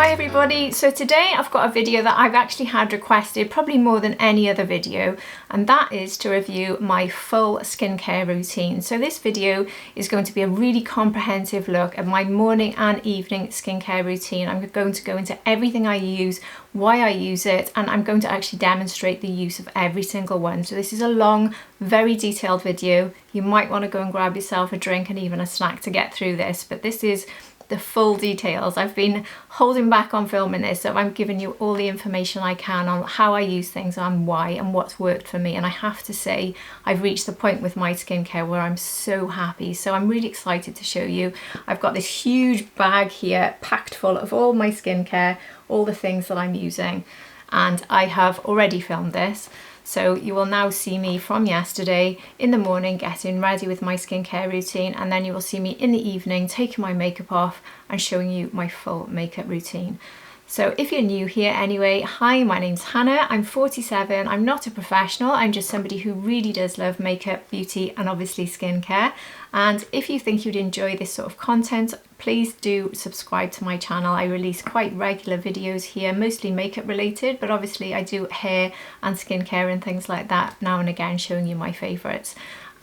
Hi everybody, so today I've got a video that I've actually had requested probably more than any other video, and that is to review my full skincare routine. So this video is going to be a really comprehensive look at my morning and evening skincare routine. I'm going to go into everything I use, why I use it, and I'm going to actually demonstrate the use of every single one. So this is a long, very detailed video. You might want to go and grab yourself a drink and even a snack to get through this, but this is the full details. I've been holding back on filming this, so I'm giving you all the information I can on how I use things and why and what's worked for me. And I have to say, I've reached the point with my skincare where I'm so happy. So I'm really excited to show you. I've got this huge bag here packed full of all my skincare, all the things that I'm using, and I have already filmed this. So you will now see me from yesterday in the morning getting ready with my skincare routine, and then you will see me in the evening taking my makeup off and showing you my full makeup routine. So if you're new here anyway, hi, my name's Hannah, I'm 47, I'm not a professional, I'm just somebody who really does love makeup, beauty and obviously skincare. And if you think you'd enjoy this sort of content, please do subscribe to my channel. I release quite regular videos here, mostly makeup related, but obviously I do hair and skincare and things like that now and again, showing you my favourites.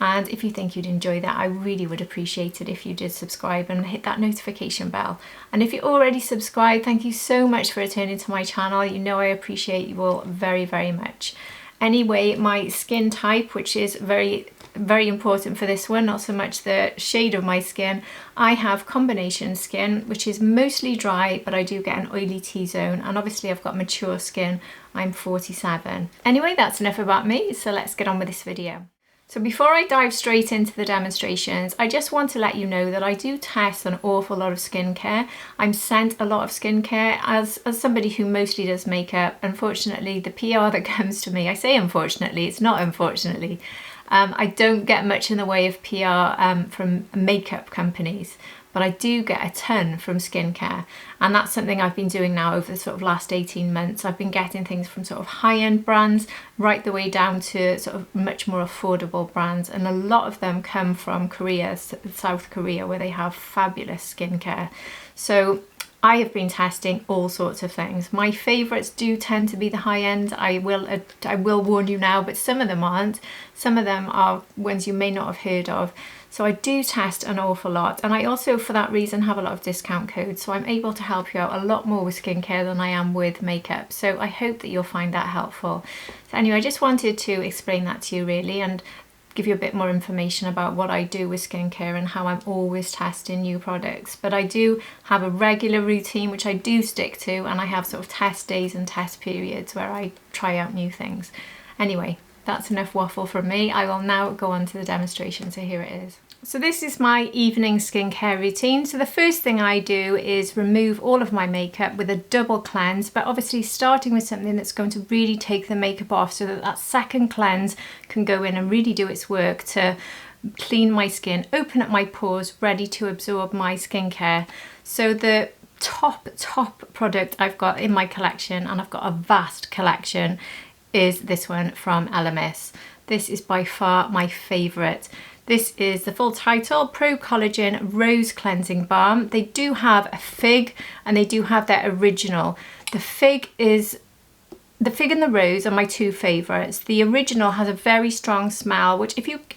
And if you think you'd enjoy that, I really would appreciate it if you did subscribe and hit that notification bell. And if you're already subscribed, thank you so much for returning to my channel. You know I appreciate you all very, very much. Anyway, my skin type, which is very important for this one, not so much the shade of my skin. I have combination skin, which is mostly dry, but I do get an oily T-zone, and obviously I've got mature skin. I'm 47. Anyway, that's enough about me, so let's get on with this video. So before I dive straight into the demonstrations, I just want to let you know that I do test an awful lot of skincare. I'm sent a lot of skincare as somebody who mostly does makeup. Unfortunately, the PR that comes to me, I say unfortunately, it's not unfortunately, I don't get much in the way of PR from makeup companies, but I do get a ton from skincare, and that's something I've been doing now over the sort of last 18 months. I've been getting things from sort of high-end brands right the way down to sort of much more affordable brands, and a lot of them come from Korea, South Korea, where they have fabulous skincare. So I have been testing all sorts of things. My favourites do tend to be the high end. I will warn you now, but some of them aren't. Some of them are ones you may not have heard of. So I do test an awful lot, and I also for that reason have a lot of discount codes, so I'm able to help you out a lot more with skincare than I am with makeup. So I hope that you'll find that helpful. So anyway, I just wanted to explain that to you really, and give you a bit more information about what I do with skincare and how I'm always testing new products. But I do have a regular routine which I do stick to, and I have sort of test days and test periods where I try out new things. Anyway, that's enough waffle from me. I will now go on to the demonstration, so here it is. So this is my evening skincare routine. So the first thing I do is remove all of my makeup with a double cleanse, but obviously starting with something that's going to really take the makeup off so that that second cleanse can go in and really do its work to clean my skin, open up my pores, ready to absorb my skincare. So the top product I've got in my collection, and I've got a vast collection, is this one from Elemis. This is by far my favourite. This is the full title, Pro Collagen Rose Cleansing Balm. They do have a fig and they do have their original. The fig and the rose are my two favourites. The original has a very strong smell,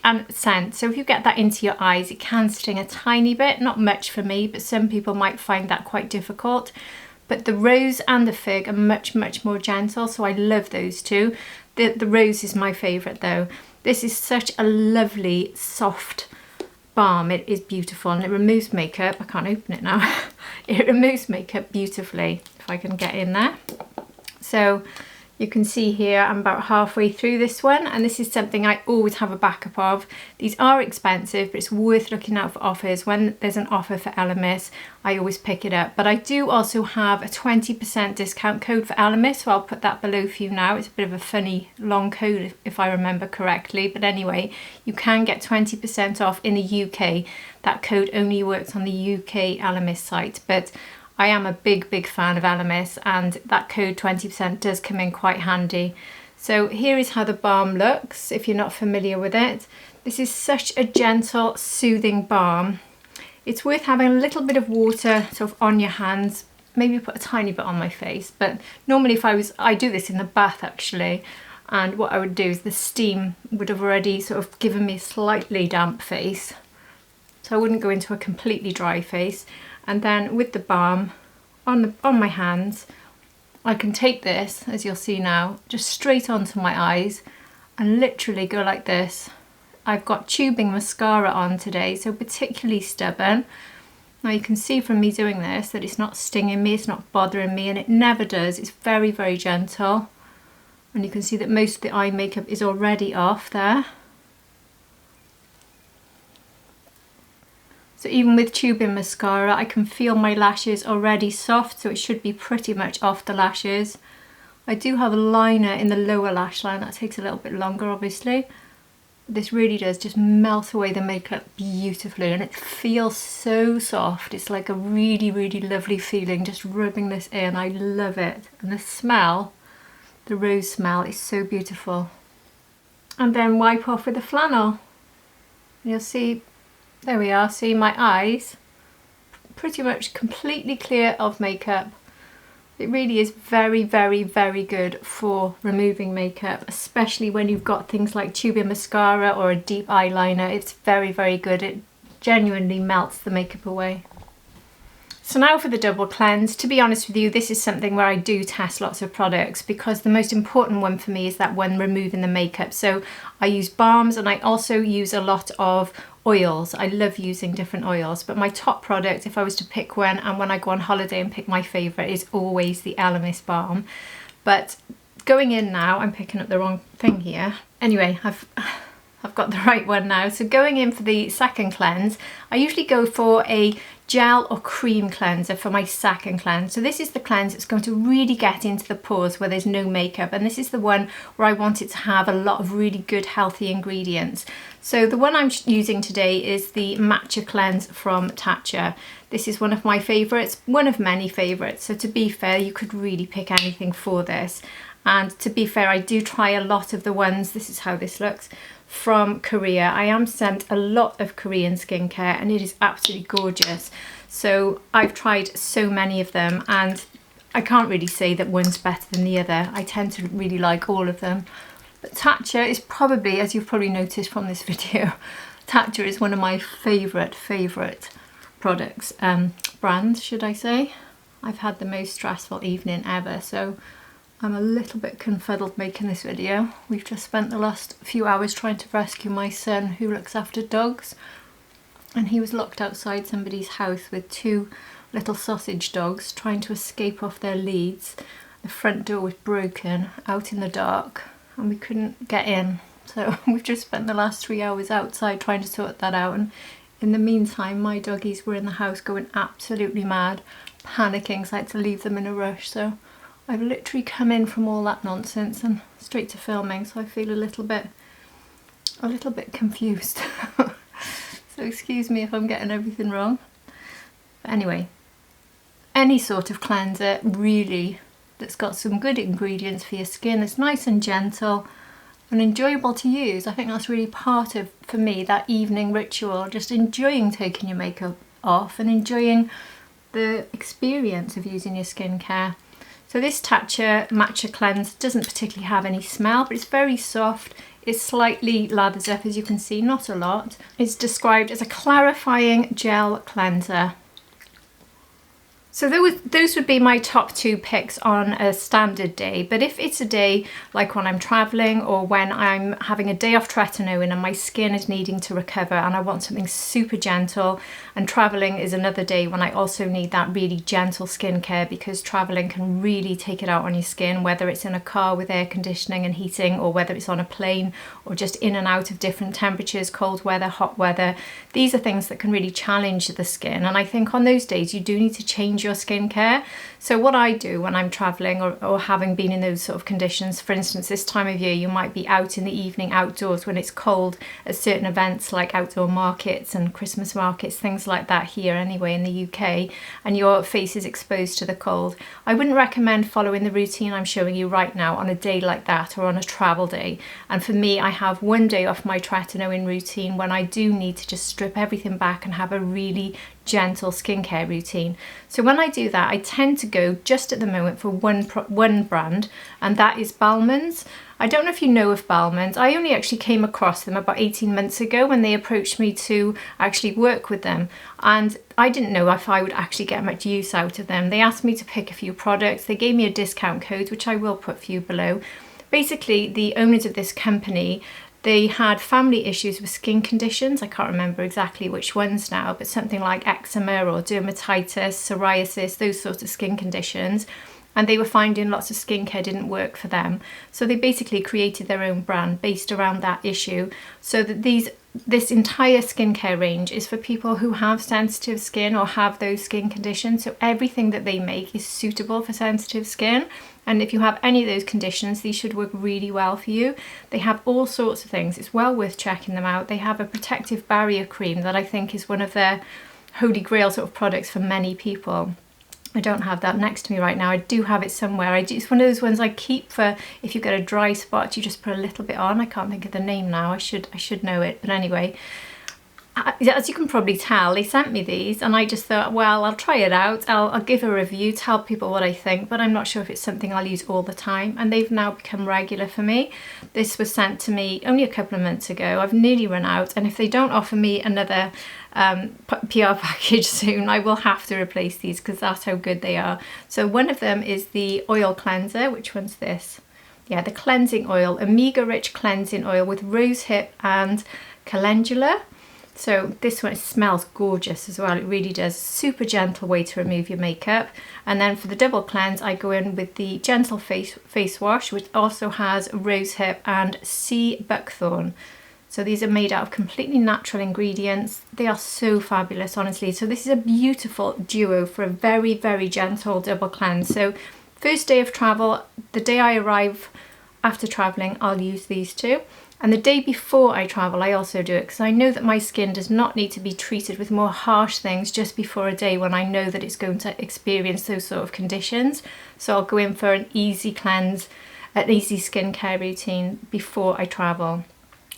and scent, so if you get that into your eyes, it can sting a tiny bit, not much for me, but some people might find that quite difficult. But the rose and the fig are much more gentle, so I love those two. The rose is my favourite though. This is such a lovely, soft balm. It is beautiful, and it removes makeup. I can't open it now. It removes makeup beautifully, if I can get in there. So you can see here I'm about halfway through this one, and this is something I always have a backup of. These are expensive, but it's worth looking out for offers. When there's an offer for Elemis, I always pick it up. But I do also have a 20% discount code for Elemis, so I'll put that below for you now. It's a bit of a funny long code if I remember correctly, but anyway, you can get 20% off in the UK. That code only works on the UK Elemis site, but I am a big fan of Elemis, and that code 20% does come in quite handy. So here is how the balm looks if you're not familiar with it. This is such a gentle, soothing balm. It's worth having a little bit of water sort of on your hands maybe put a tiny bit on my face, but normally I do this in the bath actually, and what I would do is the steam would have already sort of given me a slightly damp face, so I wouldn't go into a completely dry face. And then with the balm on my hands, I can take this, as you'll see now, just straight onto my eyes and literally go like this. I've got tubing mascara on today, so particularly stubborn. Now you can see from me doing this that it's not stinging me, it's not bothering me, and it never does. It's very, very gentle. And you can see that most of the eye makeup is already off there. So even with tubing mascara, I can feel my lashes already soft, so it should be pretty much off the lashes. I do have a liner in the lower lash line, that takes a little bit longer obviously. This really does just melt away the makeup beautifully, and it feels so soft. It's like a really, really lovely feeling just rubbing this in. I love it. And the smell, the rose smell, is so beautiful. And then wipe off with a flannel. You'll see, there we are, see my eyes pretty much completely clear of makeup. It really is very, very, very good for removing makeup, especially when you've got things like tubing mascara or a deep eyeliner. It's very, very good. It genuinely melts the makeup away. So now for the double cleanse. To be honest with you, this is something where I do test lots of products, because the most important one for me is that one removing the makeup. So I use balms, and I also use a lot of oils. I love using different oils, but my top product, if I was to pick one, and when I go on holiday and pick my favourite, is always the Elemis balm. But going in now, I'm picking up the wrong thing here. Anyway, I've got the right one now. So going in for the second cleanse, I usually go for a gel or cream cleanser for my second cleanse. So this is the cleanse that's going to really get into the pores where there's no makeup, and this is the one where I want it to have a lot of really good healthy ingredients. So the one I'm using today is the Matcha Cleanse from Tatcha. This is one of my favourites, one of many favourites. So to be fair, you could really pick anything for this. And to be fair, I do try a lot of the ones, this is how this looks, from Korea. I am sent a lot of Korean skincare, and it is absolutely gorgeous. So I've tried so many of them, and I can't really say that one's better than the other. I tend to really like all of them. But Tatcha is probably, as you've probably noticed from this video, Tatcha is one of my favourite products, brands should I say. I've had the most stressful evening ever, so I'm a little bit confuddled making this video. We've just spent the last few hours trying to rescue my son, who looks after dogs, and he was locked outside somebody's house with two little sausage dogs trying to escape off their leads. The front door was broken, out in the dark, and we couldn't get in. So we've just spent the last 3 hours outside trying to sort that out, and in the meantime my doggies were in the house going absolutely mad, panicking, so I had to leave them in a rush. So I've literally come in from all that nonsense and straight to filming, so I feel a little bit confused. So excuse me if I'm getting everything wrong. But anyway, any sort of cleanser really that's got some good ingredients for your skin, it's nice and gentle and enjoyable to use. I think that's really part of, for me, that evening ritual, just enjoying taking your makeup off and enjoying the experience of using your skincare. So this Tatcha Matcha Cleanse doesn't particularly have any smell, but it's very soft. It slightly lathers up, as you can see, not a lot. It's described as a clarifying gel cleanser. So those would be my top two picks on a standard day. But if it's a day like when I'm traveling, or when I'm having a day off Tretinoin and my skin is needing to recover and I want something super gentle, and traveling is another day when I also need that really gentle skincare, because traveling can really take it out on your skin, whether it's in a car with air conditioning and heating, or whether it's on a plane, or just in and out of different temperatures, cold weather, hot weather. These are things that can really challenge the skin, and I think on those days you do need to change your skincare. So what I do when I'm traveling, or having been in those sort of conditions, for instance this time of year you might be out in the evening outdoors when it's cold at certain events like outdoor markets and Christmas markets, things like that here anyway in the UK, and your face is exposed to the cold. I wouldn't recommend following the routine I'm showing you right now on a day like that, or on a travel day. And for me, I have one day off my Tretinoin routine when I do need to just strip everything back and have a really gentle skincare routine. So when when I do that, I tend to go just at the moment for one brand, and that is Balmain's. I don't know if you know of Balmain's. I only actually came across them about 18 months ago when they approached me to actually work with them. And I didn't know if I would actually get much use out of them. They asked me to pick a few products. They gave me a discount code, which I will put for you below. Basically, the owners of this company, they had family issues with skin conditions. I can't remember exactly which ones now, but something like eczema or dermatitis, psoriasis, those sorts of skin conditions. And they were finding lots of skincare didn't work for them. So they basically created their own brand based around that issue. So that this entire skincare range is for people who have sensitive skin or have those skin conditions. So everything that they make is suitable for sensitive skin. And if you have any of those conditions, these should work really well for you. They have all sorts of things. It's well worth checking them out. They have a protective barrier cream that I think is one of their holy grail sort of products for many people. I don't have that next to me right now. I do have it somewhere. It's one of those ones I keep for if you get a dry spot, you just put a little bit on. I can't think of the name now. I should know it. But anyway, as you can probably tell, they sent me these and I just thought, well, I'll try it out. I'll give a review, tell people what I think, but I'm not sure if it's something I'll use all the time. And they've now become regular for me. This was sent to me only a couple of months ago. I've nearly run out. And if they don't offer me another PR package soon, I will have to replace these because that's how good they are. So one of them is the oil cleanser. Which one's this? Yeah, the cleansing oil, omega rich cleansing oil with rosehip and calendula. So this one, it smells gorgeous as well. It really does. Super gentle way to remove your makeup. And then for the double cleanse, I go in with the gentle face wash, which also has rosehip and sea buckthorn. So these are made out of completely natural ingredients. They are so fabulous, honestly. So this is a beautiful duo for a very, very gentle double cleanse. So first day of travel, the day I arrive after traveling, I'll use these two. And the day before I travel, I also do it because I know that my skin does not need to be treated with more harsh things just before a day when I know that it's going to experience those sort of conditions. So I'll go in for an easy cleanse, an easy skincare routine before I travel.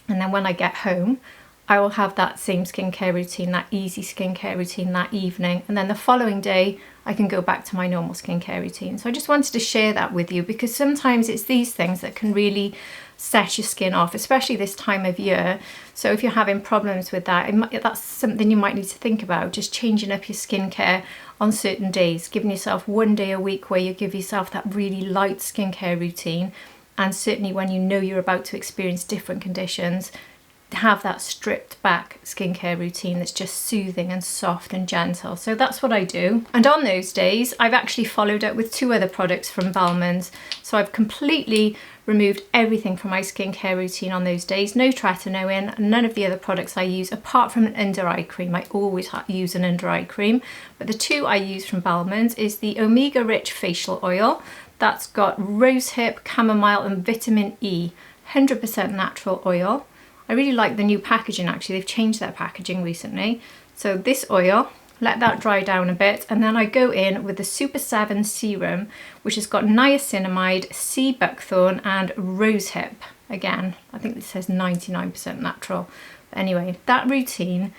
And then when I get home, I will have that same skincare routine, that easy skincare routine that evening. And then the following day, I can go back to my normal skincare routine. So I just wanted to share that with you because sometimes it's these things that can really set your skin off, especially this time of year. So if you're having problems with that, that's something you might need to think about, just changing up your skincare on certain days, giving yourself one day a week where you give yourself that really light skincare routine. And certainly when you know you're about to experience different conditions, have that stripped back skincare routine that's just soothing and soft and gentle. So that's what I do. And on those days, I've actually followed up with 2 other products from Balmain's. So I've completely removed everything from my skincare routine on those days. No Tretinoin, none of the other products I use apart from an under eye cream. I always use an under eye cream. But the 2 I use from Balmain's is the Omega Rich Facial Oil. That's got rosehip, chamomile and vitamin E, 100% natural oil. I really like the new packaging actually. They've changed their packaging recently. So this oil, let that dry down a bit, and then I go in with the Super 7 serum, which has got niacinamide, sea buckthorn and rosehip. Again, I think it says 99% natural. But anyway, that routine,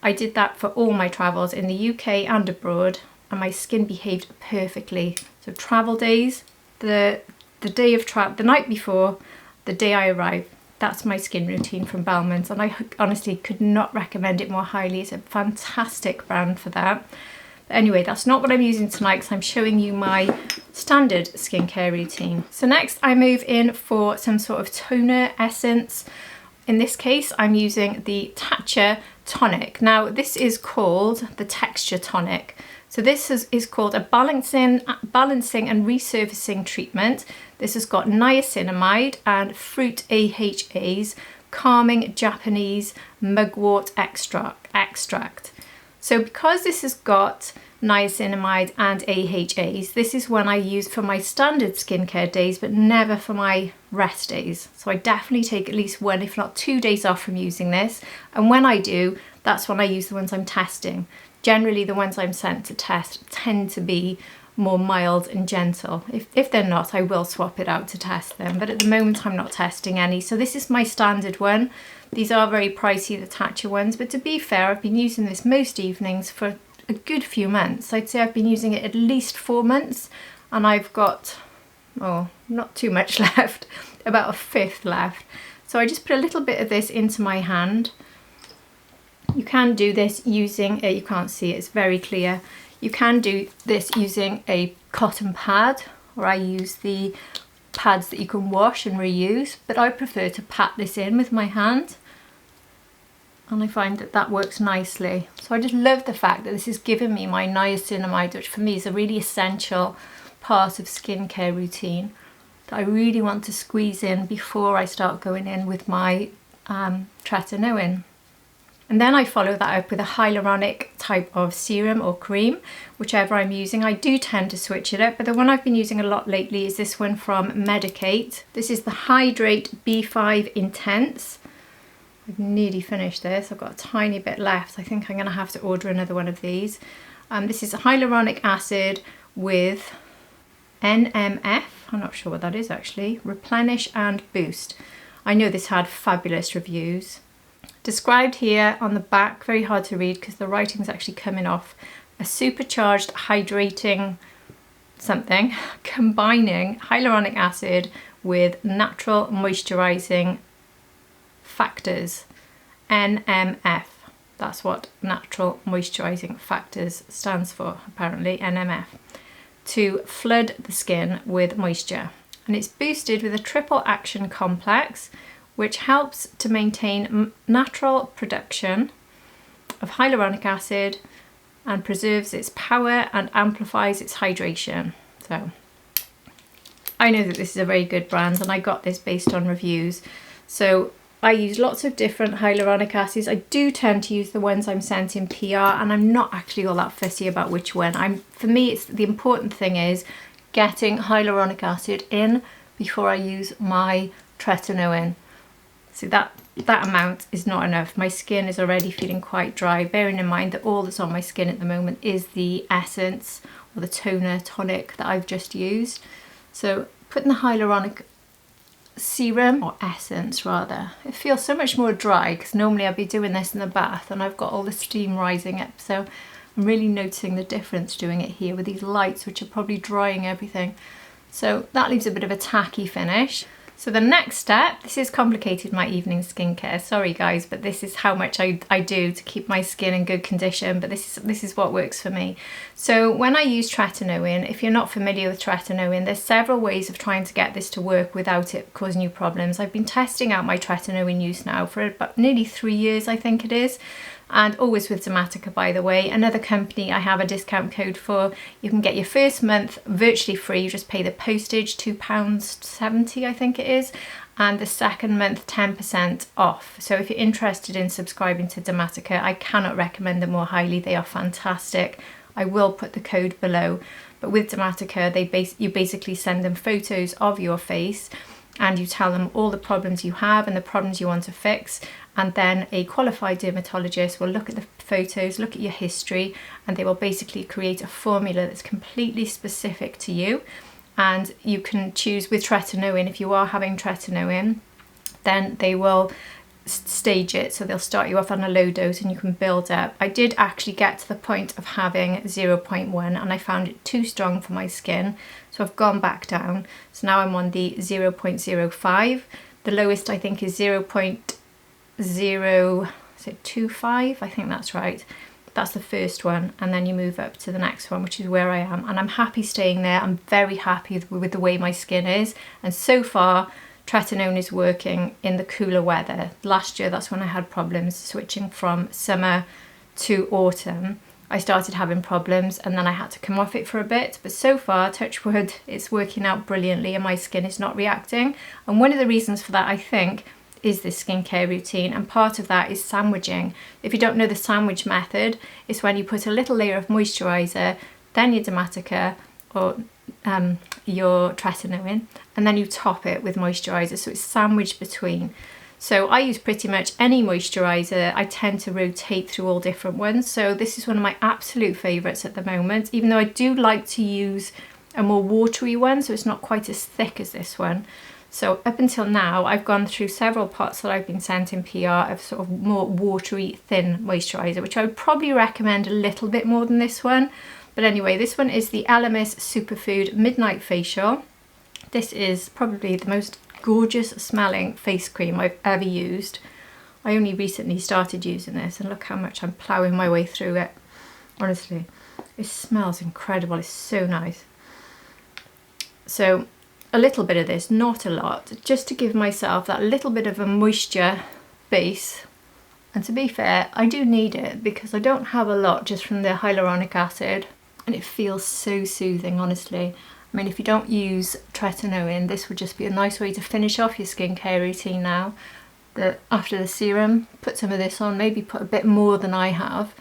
I did that for all my travels in the UK and abroad, and my skin behaved perfectly. So travel days, the day of travel, the night before, the day I arrive, that's my skin routine from Balmain's, and I honestly could not recommend it more highly. It's a fantastic brand for that. But anyway, that's not what I'm using tonight because I'm showing you my standard skincare routine. So next I move in for some sort of toner essence. In this case, I'm using the Tatcha tonic. Now this is called the Texture Tonic. So this is called a balancing and resurfacing treatment. This has got niacinamide and fruit AHAs, calming Japanese mugwort extract. So because this has got niacinamide and AHAs, this is one I use for my standard skincare days, but never for my rest days. So I definitely take at least 1, if not 2 days off from using this. And when I do, that's when I use the ones I'm testing. Generally, the ones I'm sent to test tend to be more mild and gentle. If they're not, I will swap it out to test them. But at the moment, I'm not testing any. So this is my standard one. These are very pricey, the Tatcha ones. But to be fair, I've been using this most evenings for a good few months. I'd say I've been using it at least 4 months, and I've got, oh, not too much left, about a fifth left. So I just put a little bit of this into my hand. You can do this using you can't see it, it's very clear. You can do this using a cotton pad, or I use the pads that you can wash and reuse, but I prefer to pat this in with my hand, and I find that that works nicely. So I just love the fact that this is giving me my niacinamide, which for me is a really essential part of skincare routine that I really want to squeeze in before I start going in with my Tretinoin. And then I follow that up with a hyaluronic type of serum or cream, whichever I'm using. I do tend to switch it up, but the one I've been using a lot lately is this one from Medicate. This is the Hydrate B5 Intense. I've nearly finished this. I've got a tiny bit left. I think I'm going to have to order another one of these. This is a hyaluronic acid with NMF. I'm not sure what that is actually. Replenish and Boost. I know this had fabulous reviews. Described here on the back, very hard to read because the writing's actually coming off. A supercharged hydrating something, combining hyaluronic acid with natural moisturizing factors, NMF. That's what natural moisturizing factors stands for, apparently, NMF. To flood the skin with moisture. And it's boosted with a triple action complex, which helps to maintain natural production of hyaluronic acid and preserves its power and amplifies its hydration. So I know that this is a very good brand, and I got this based on reviews. So I use lots of different hyaluronic acids. I do tend to use the ones I'm sent in PR, and I'm not actually all that fussy about which one. For me, it's the important thing is getting hyaluronic acid in before I use my Tretinoin. So that amount is not enough. My skin is already feeling quite dry, bearing in mind that all that's on my skin at the moment is the essence or the toner, tonic that I've just used. So putting the hyaluronic serum, or essence rather, it feels so much more dry because normally I'd be doing this in the bath and I've got all the steam rising up. So I'm really noticing the difference doing it here with these lights, which are probably drying everything. So that leaves a bit of a tacky finish. So the next step, this is complicated, my evening skincare. Sorry guys, but this is how much I do to keep my skin in good condition, but this is what works for me. So when I use Tretinoin, if you're not familiar with Tretinoin, there's several ways of trying to get this to work without it causing you problems. I've been testing out my Tretinoin use now for about nearly 3 years, I think it is. And always with Dematica, by the way. Another company I have a discount code for. You can get your first month virtually free. You just pay the postage, £2.70 I think it is, and the second month 10% off. So if you're interested in subscribing to Dematica, I cannot recommend them more highly. They are fantastic. I will put the code below. But with Dematica, you basically send them photos of your face, and you tell them all the problems you have and the problems you want to fix, and then a qualified dermatologist will look at the photos, look at your history, and they will basically create a formula that's completely specific to you. And you can choose with Tretinoin, if you are having Tretinoin, then they will stage it, so they'll start you off on a low dose and you can build up. I did actually get to the point of having 0.1 and I found it too strong for my skin, so I've gone back down. So now I'm on the 0.05. The lowest I think is 0.025, I think that's right. That's the first one, and then you move up to the next one, which is where I am, and I'm happy staying there. I'm very happy with the way my skin is, and so far Tretinoin is working in the cooler weather. Last year, that's when I had problems switching from summer to autumn. I started having problems and then I had to come off it for a bit, but so far, touch wood, it's working out brilliantly and my skin is not reacting. And one of the reasons for that, I think, is this skincare routine, and part of that is sandwiching. If you don't know the sandwich method, it's when you put a little layer of moisturiser, then your Dematica or your Tretinoin, and then you top it with moisturiser, so it's sandwiched between. So I use pretty much any moisturiser. I tend to rotate through all different ones, so this is one of my absolute favourites at the moment, even though I do like to use a more watery one, so it's not quite as thick as this one. So up until now, I've gone through several pots that I've been sent in PR of sort of more watery, thin moisturiser, which I would probably recommend a little bit more than this one. But anyway, this one is the Elemis Superfood Midnight Facial. This is probably the most gorgeous smelling face cream I've ever used. I only recently started using this, and look how much I'm ploughing my way through it. Honestly, it smells incredible. It's so nice. So a little bit of this, not a lot, just to give myself that little bit of a moisture base. And to be fair, I do need it because I don't have a lot just from the hyaluronic acid, and it feels so soothing, honestly. I mean, if you don't use Tretinoin, this would just be a nice way to finish off your skincare routine now. After the serum, put some of this on, maybe put a bit more than I have,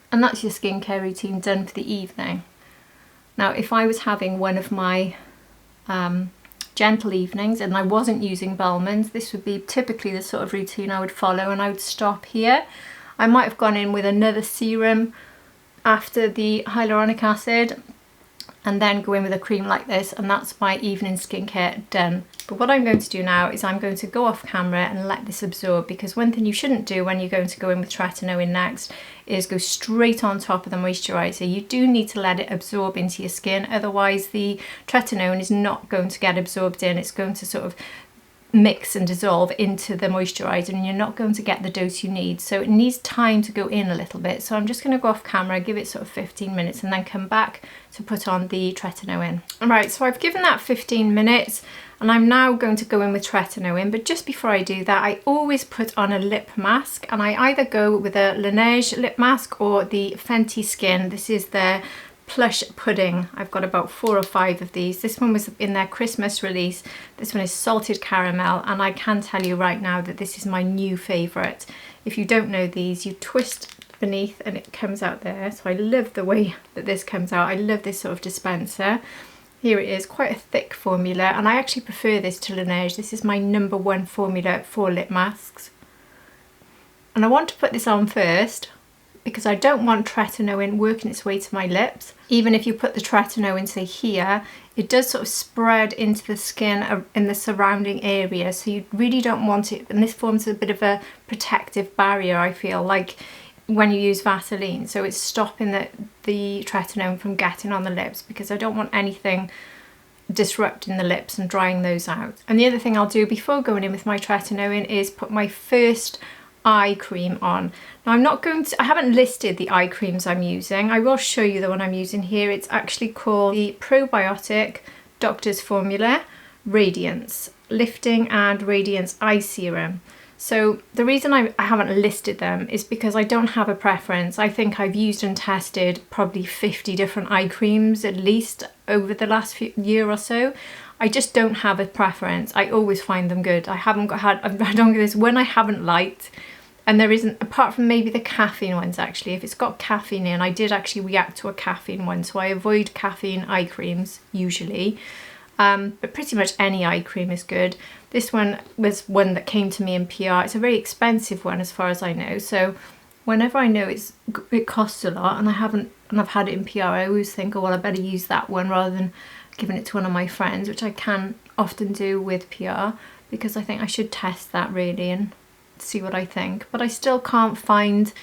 and that's your skincare routine done for the evening. Now, if I was having one of my gentle evenings and I wasn't using Bellman's, this would be typically the sort of routine I would follow, and I would stop here. I might have gone in with another serum after the hyaluronic acid and then go in with a cream like this, and that's my evening skincare done. But what I'm going to do now is I'm going to go off camera and let this absorb, because one thing you shouldn't do when you're going to go in with Tretinoin next is go straight on top of the moisturiser. You do need to let it absorb into your skin, otherwise the Tretinoin is not going to get absorbed in. It's going to sort of mix and dissolve into the moisturiser, and you're not going to get the dose you need. So it needs time to go in a little bit. So I'm just going to go off camera, give it sort of 15 minutes and then come back to put on the Tretinoin. Alright, so I've given that 15 minutes and I'm now going to go in with Tretinoin, but just before I do that, I always put on a lip mask, and I either go with a Laneige lip mask or the Fenty Skin. This is their Plush Pudding. I've got about 4 or 5 of these. This one was in their Christmas release. This one is salted caramel, and I can tell you right now that this is my new favourite. If you don't know these, you twist beneath and it comes out there. So I love the way that this comes out. I love this sort of dispenser. Here it is, quite a thick formula, and I actually prefer this to Laneige. This is my #1 formula for lip masks. And I want to put this on first because I don't want Tretinoin working its way to my lips. Even if you put the Tretinoin, say here, it does sort of spread into the skin in the surrounding area, so you really don't want it, and this forms a bit of a protective barrier, I feel, like when you use Vaseline. So it's stopping the Tretinoin from getting on the lips, because I don't want anything disrupting the lips and drying those out. And the other thing I'll do before going in with my Tretinoin is put my first eye cream on. Now I haven't listed the eye creams I'm using. I will show you the one I'm using here. It's actually called the Probiotic Doctor's Formula Radiance Lifting and Radiance Eye Serum. So the reason I haven't listed them is because I don't have a preference. I think I've used and tested probably 50 different eye creams at least over the last year or so. I just don't have a preference. I always find them good. I don't get this one I haven't liked, and there isn't, apart from maybe the caffeine ones actually. If it's got caffeine in, I did actually react to a caffeine one, so I avoid caffeine eye creams usually. But pretty much any eye cream is good. This one was one that came to me in PR. It's a very expensive one as far as I know, so whenever I know it costs a lot and I've had it in PR, I always think, oh well, I better use that one rather than giving it to one of my friends, which I can often do with PR, because I think I should test that really and see what I think. But I still can't find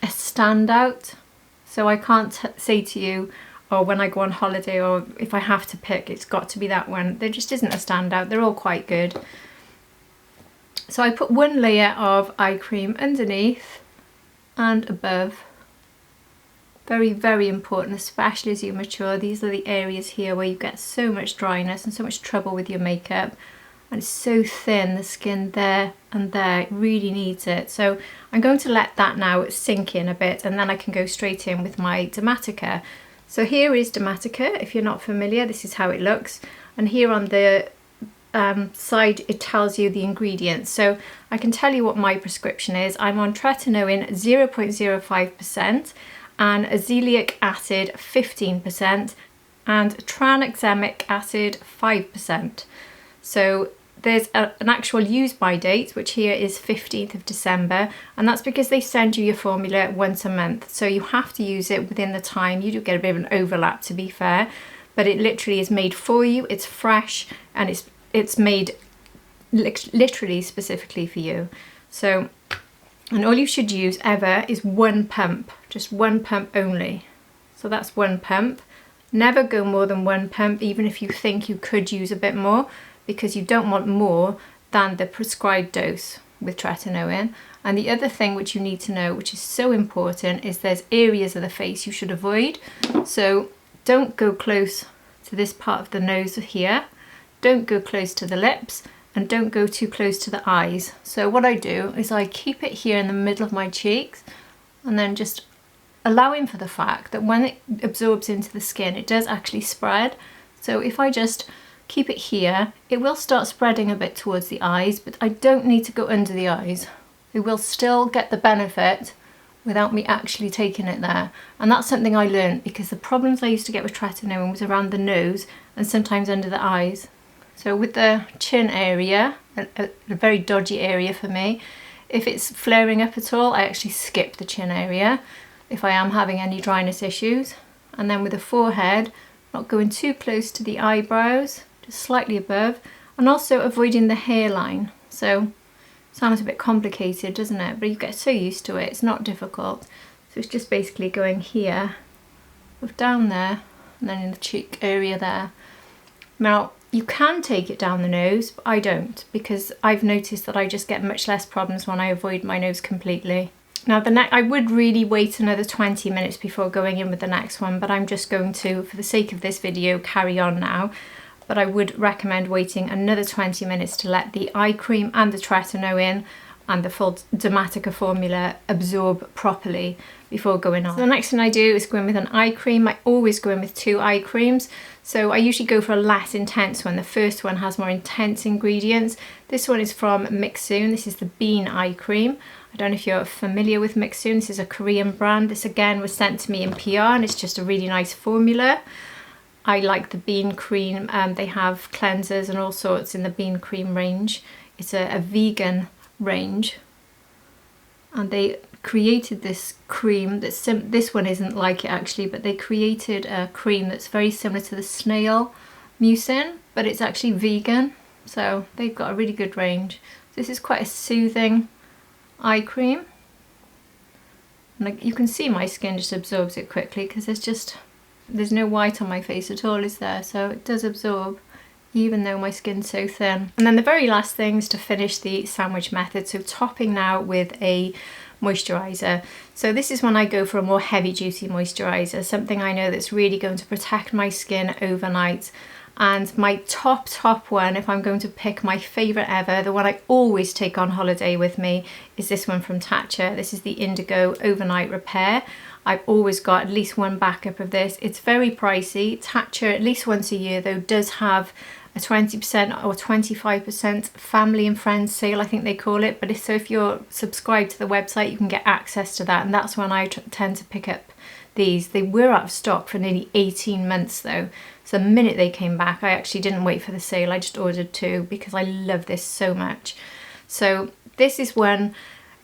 a standout, so I can't say to you, or when I go on holiday, or if I have to pick, it's got to be that one. There just isn't a standout. They're all quite good. So I put one layer of eye cream underneath and above. Very, very important, especially as you mature. These are the areas here where you get so much dryness and so much trouble with your makeup. And it's so thin, the skin there and there, it really needs it. So I'm going to let that now sink in a bit, and then I can go straight in with my Dermatica. So here is Dermatica. If you're not familiar, this is how it looks. And here on the side, it tells you the ingredients. So I can tell you what my prescription is. I'm on Tretinoin 0.05% and azelaic acid 15% and tranexamic acid 5%. So there's an actual use by date, which here is 15th of December, and that's because they send you your formula once a month. So you have to use it within the time. You do get a bit of an overlap, to be fair, but it literally is made for you. It's fresh and it's made literally specifically for you. So, and all you should use ever is one pump, just one pump only. So that's one pump. Never go more than one pump, even if you think you could use a bit more, because you don't want more than the prescribed dose with Tretinoin. And the other thing which you need to know, which is so important, is there's areas of the face you should avoid. So don't go close to this part of the nose here, don't go close to the lips, and don't go too close to the eyes. So what I do is I keep it here in the middle of my cheeks, and then just allowing for the fact that when it absorbs into the skin, it does actually spread. So if I just keep it here, it will start spreading a bit towards the eyes, but I don't need to go under the eyes. It will still get the benefit without me actually taking it there. And that's something I learned, because the problems I used to get with Tretinoin was around the nose and sometimes under the eyes. So with the chin area, a very dodgy area for me, if it's flaring up at all, I actually skip the chin area if I am having any dryness issues. And then with the forehead, not going too close to the eyebrows, just slightly above, and also avoiding the hairline. So sounds a bit complicated, doesn't it? But you get so used to it, it's not difficult. So it's just basically going here, down there, and then in the cheek area there. Now, you can take it down the nose, but I don't, because I've noticed that I just get much less problems when I avoid my nose completely. Now I would really wait another 20 minutes before going in with the next one, but I'm just going to, for the sake of this video, carry on now. But I would recommend waiting another 20 minutes to let the eye cream and the Tretinoin and the full Dermatica formula absorb properly before going on. So the next thing I do is go in with an eye cream. I always go in with 2 eye creams. So I usually go for a less intense one. The first one has more intense ingredients. This one is from Mixsoon. This is the Bean Eye Cream. I don't know if you're familiar with Mixsoon. This is a Korean brand. This again was sent to me in PR, and it's just a really nice formula. I like the bean cream. They have cleansers and all sorts in the bean cream range. It's a vegan range, and they created this cream that's this one isn't like it actually, but they created a cream that's very similar to the snail mucin, but it's actually vegan. So they've got a really good range. This is quite a soothing eye cream, and you can see my skin just absorbs it quickly, because there's no white on my face at all, is there? So it does absorb, even though my skin's so thin. And then the very last thing is to finish the sandwich method. So topping now with a moisturizer. So this is when I go for a more heavy duty moisturizer, something I know that's really going to protect my skin overnight. And my top one, if I'm going to pick my favorite ever, the one I always take on holiday with me, is this one from Tatcha. This is the Indigo Overnight Repair. I've always got at least one backup of this. It's very pricey. Tatcha, at least once a year though, does have a 20% or 25% family and friends sale, I think they call it. But if you're subscribed to the website, you can get access to that, and that's when I tend to pick up these. They were out of stock for nearly 18 months though. So the minute they came back, I actually didn't wait for the sale. I just ordered 2 because I love this so much. So this is one,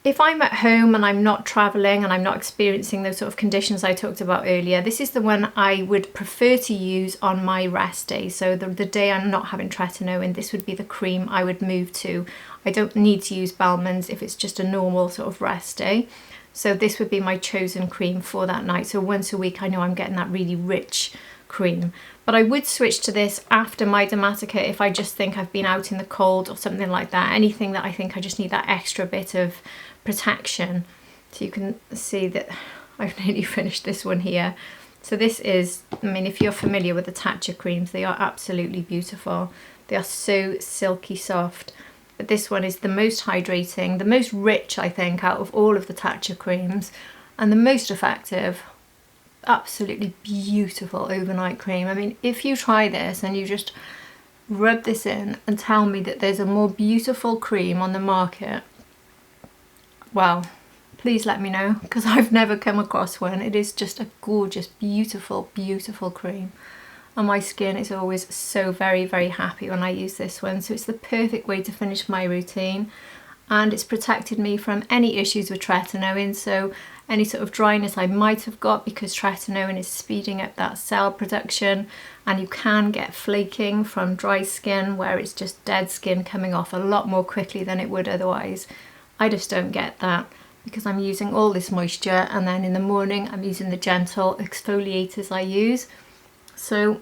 if I'm at home and I'm not traveling and I'm not experiencing those sort of conditions I talked about earlier, this is the one I would prefer to use on my rest day. So the day I'm not having Tretinoin, this would be the cream I would move to. I don't need to use Balmain's if it's just a normal sort of rest day. So this would be my chosen cream for that night. So once a week I know I'm getting that really rich cream. But I would switch to this after my Dermatica if I just think I've been out in the cold or something like that. Anything that I think I just need that extra bit of protection. So you can see that I've nearly finished this one here. So this is, I mean, if you're familiar with the Tatcha creams, they are absolutely beautiful. They are so silky soft. But this one is the most hydrating, the most rich, I think, out of all of the Tatcha creams, and the most effective. Absolutely beautiful overnight cream. I mean, if you try this and you just rub this in and tell me that there's a more beautiful cream on the market, well, please let me know, because I've never come across one. It is just a gorgeous, beautiful, beautiful cream. And my skin is always so very, very happy when I use this one. So it's the perfect way to finish my routine. And it's protected me from any issues with Tretinoin. So any sort of dryness I might have got, because tretinoin is speeding up that cell production, and you can get flaking from dry skin where it's just dead skin coming off a lot more quickly than it would otherwise. I just don't get that because I'm using all this moisture, and then in the morning I'm using the gentle exfoliators I use. So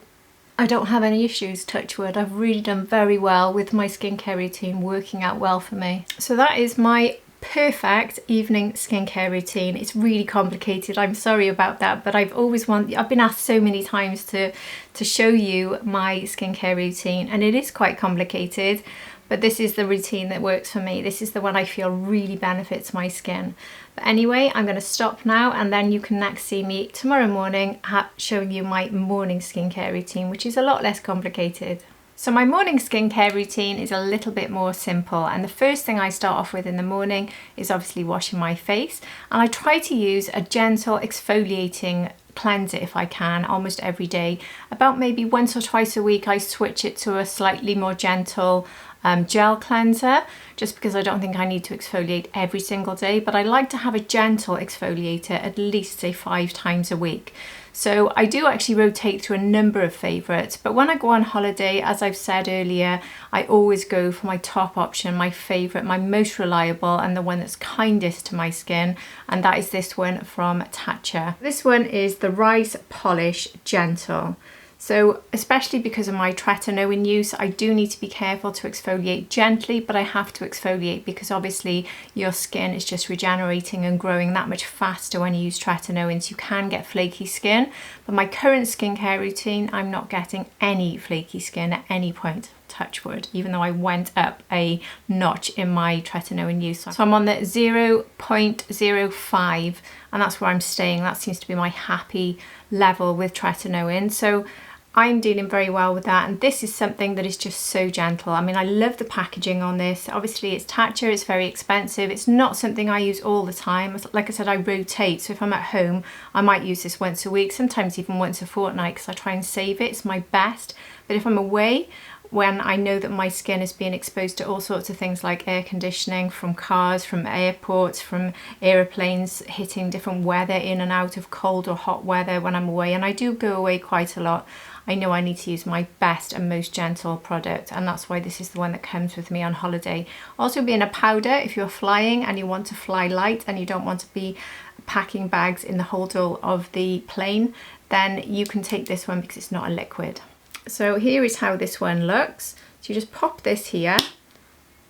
I don't have any issues, touch wood. I've really done very well with my skincare routine, working out well for me. So that is my perfect evening skincare routine. It's really complicated, I'm sorry about that, but I've been asked so many times to show you my skincare routine, and it is quite complicated, but this is the routine that works for me. This is the one I feel really benefits my skin. But anyway, I'm going to stop now, and then you can next see me tomorrow morning showing you my morning skincare routine, which is a lot less complicated. So my morning skincare routine is a little bit more simple, and the first thing I start off with in the morning is obviously washing my face, and I try to use a gentle exfoliating cleanser if I can almost every day. About maybe once or twice a week I switch it to a slightly more gentle gel cleanser, just because I don't think I need to exfoliate every single day, but I like to have a gentle exfoliator at least say 5 times a week. So I do actually rotate through a number of favourites, but when I go on holiday, as I've said earlier, I always go for my top option, my favourite, my most reliable, and the one that's kindest to my skin, and that is this one from Tatcha. This one is the Rice Polish Gentle. So especially because of my tretinoin use, I do need to be careful to exfoliate gently, but I have to exfoliate because obviously your skin is just regenerating and growing that much faster when you use tretinoin, so you can get flaky skin. But my current skincare routine, I'm not getting any flaky skin at any point, touch wood, even though I went up a notch in my tretinoin use. So I'm on the 0.05, and that's where I'm staying. That seems to be my happy level with tretinoin. So I'm dealing very well with that, and this is something that is just so gentle. I mean, I love the packaging on this. Obviously it's Tatcha, it's very expensive. It's not something I use all the time. Like I said, I rotate, so if I'm at home I might use this once a week, sometimes even once a fortnight, because I try and save it. It's my best. But if I'm away, when I know that my skin is being exposed to all sorts of things like air conditioning from cars, from airports, from aeroplanes, hitting different weather, in and out of cold or hot weather when I'm away, and I do go away quite a lot, I know I need to use my best and most gentle product, and that's why this is the one that comes with me on holiday. Also, being a powder, if you're flying and you want to fly light and you don't want to be packing bags in the hold all of the plane, then you can take this one because it's not a liquid. So here is how this one looks. So you just pop this here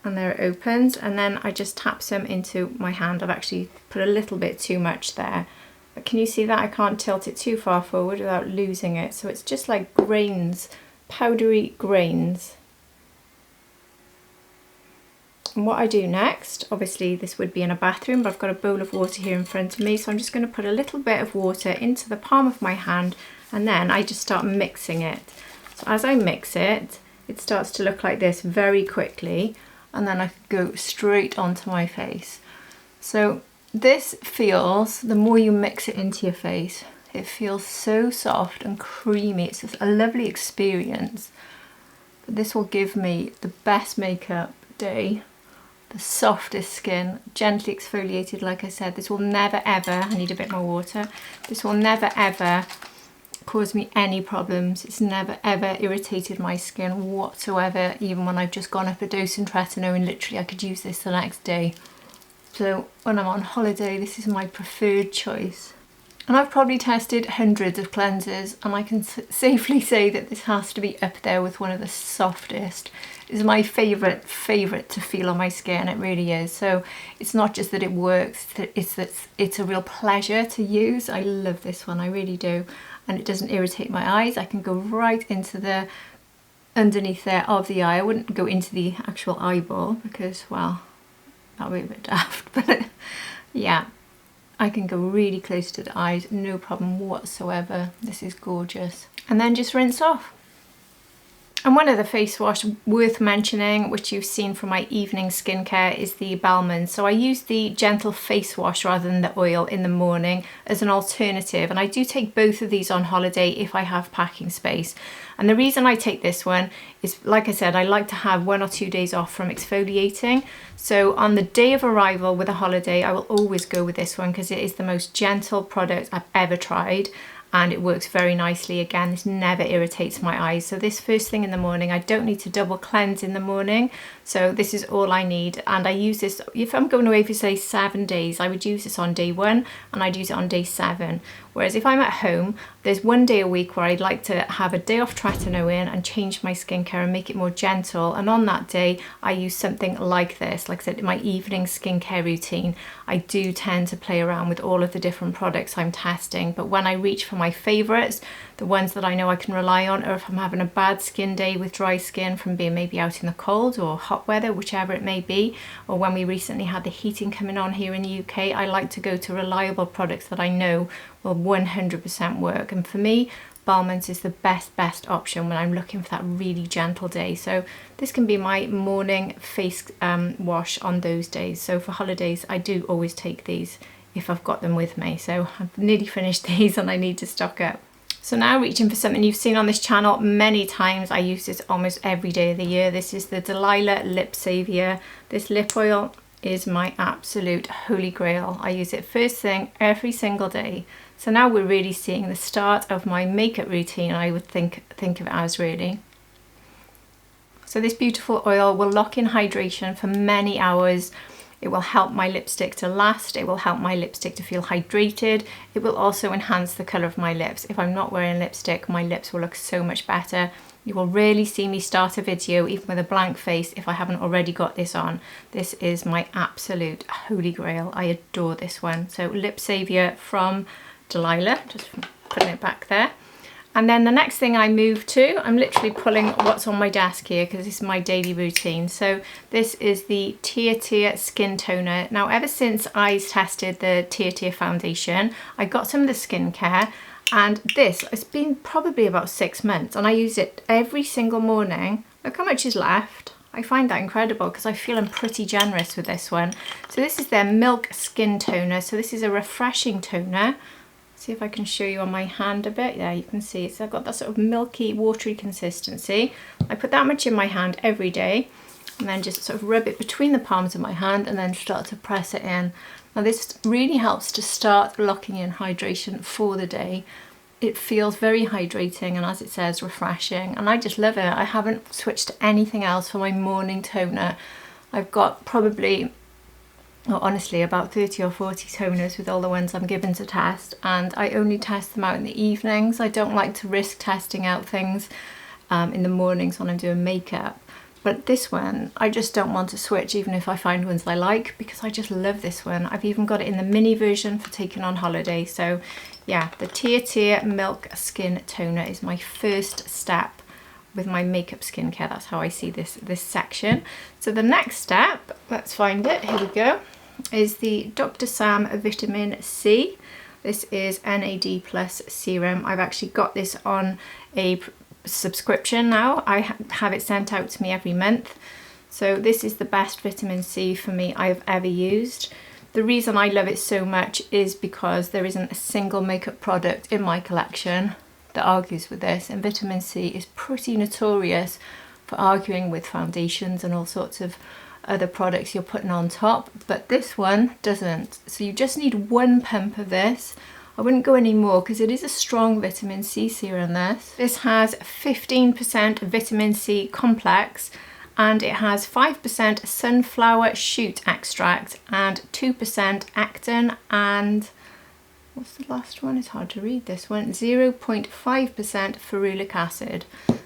and there it opens, and then I just tap some into my hand. I've actually put a little bit too much there, but can you see that I can't tilt it too far forward without losing it? So it's just like grains, powdery grains. And what I do next, obviously this would be in a bathroom, but I've got a bowl of water here in front of me, so I'm just going to put a little bit of water into the palm of my hand, and then I just start mixing it. So as I mix it, it starts to look like this very quickly, and then I go straight onto my face. So this feels, the more you mix it into your face, it feels so soft and creamy. It's just a lovely experience. But this will give me the best makeup day, the softest skin, gently exfoliated, like I said. This will never ever, I need a bit more water, this will never ever cause me any problems. It's never ever irritated my skin whatsoever, even when I've just gone up a dose in tretinoin. Literally I could use this the next day. So when I'm on holiday, this is my preferred choice. And I've probably tested hundreds of cleansers, and I can safely say that this has to be up there with one of the softest. It's my favourite to feel on my skin, it really is. So it's not just that it works, it's a real pleasure to use. I love this one, I really do. And it doesn't irritate my eyes. I can go right into the underneath there of the eye. I wouldn't go into the actual eyeball because, well, that would be a bit daft, but yeah, I can go really close to the eyes, no problem whatsoever. This is gorgeous. And then just rinse off. And one other face wash worth mentioning, which you've seen from my evening skincare, is the Balmain. So I use the gentle face wash rather than the oil in the morning as an alternative. And I do take both of these on holiday if I have packing space. And the reason I take this one is, like I said, I like to have 1 or 2 days off from exfoliating. So on the day of arrival with a holiday, I will always go with this one because it is the most gentle product I've ever tried. And it works very nicely. Again, this never irritates my eyes. So this first thing in the morning, I don't need to double cleanse in the morning. So this is all I need. And I use this, if I'm going away for say 7 days, I would use this on day 1 and I'd use it on day 7. Whereas if I'm at home, there's 1 day a week where I'd like to have a day off Tretinoin and change my skincare and make it more gentle. And on that day, I use something like this. Like I said, in my evening skincare routine, I do tend to play around with all of the different products I'm testing. But when I reach for my favorites, the ones that I know I can rely on, or if I'm having a bad skin day with dry skin from being maybe out in the cold or hot weather, whichever it may be, or when we recently had the heating coming on here in the UK, I like to go to reliable products that I know will 100% work. And for me, Balmain is the best option when I'm looking for that really gentle day. So this can be my morning face wash on those days. So for holidays, I do always take these if I've got them with me. So I've nearly finished these and I need to stock up. So now reaching for something you've seen on this channel many times. I use this almost every day of the year. This is the Delilah Lip Saviour. This lip oil is my absolute holy grail. I use it first thing every single day. So now we're really seeing the start of my makeup routine, I would think of it as really. So this beautiful oil will lock in hydration for many hours. It will help my lipstick to last. It will help my lipstick to feel hydrated. It will also enhance the colour of my lips. If I'm not wearing lipstick, my lips will look so much better. You will rarely see me start a video even with a blank face if I haven't already got this on. This is my absolute holy grail. I adore this one. So Lip Saviour from Delilah, just putting it back there. And then the next thing I move to, I'm literally pulling what's on my desk here because this is my daily routine. So this is the Tatcha Skin Toner. Now, ever since I tested the Tatcha foundation, I got some of the skincare, and this has been probably about 6 months, and I use it every single morning. Look how much is left. I find that incredible because I feel I'm pretty generous with this one. So this is their Milk Skin Toner. So this is a refreshing toner. See if I can show you on my hand a bit. Yeah, you can see it's got that sort of milky, watery consistency. I put that much in my hand every day and then just sort of rub it between the palms of my hand and then start to press it in. Now this really helps to start locking in hydration for the day. It feels very hydrating and, as it says, refreshing, and I just love it. I haven't switched to anything else for my morning toner. I've got probably, honestly, about 30 or 40 toners with all the ones I'm given to test, and I only test them out in the evenings. I don't like to risk testing out things in the mornings when I'm doing makeup. But this one, I just don't want to switch even if I find ones I like, because I just love this one. I've even got it in the mini version for taking on holiday. So yeah, the Tatcha Milk Skin Toner is my first step with my makeup skincare. That's how I see this section. So the next step, let's find it, here we go, is the Dr. Sam Vitamin C. This is NAD plus serum. I've actually got this on a subscription now. I have it sent out to me every month. So this is the best vitamin C for me I've ever used. The reason I love it so much is because there isn't a single makeup product in my collection that argues with this, and vitamin C is pretty notorious for arguing with foundations and all sorts of other products you're putting on top, but this one doesn't. So you just need 1 pump of this. I wouldn't go any more because it is a strong vitamin C serum, this. This has 15% vitamin C complex, and it has 5% sunflower shoot extract and 2% actin, and what's the last one? It's hard to read this one. 0.5% ferulic acid.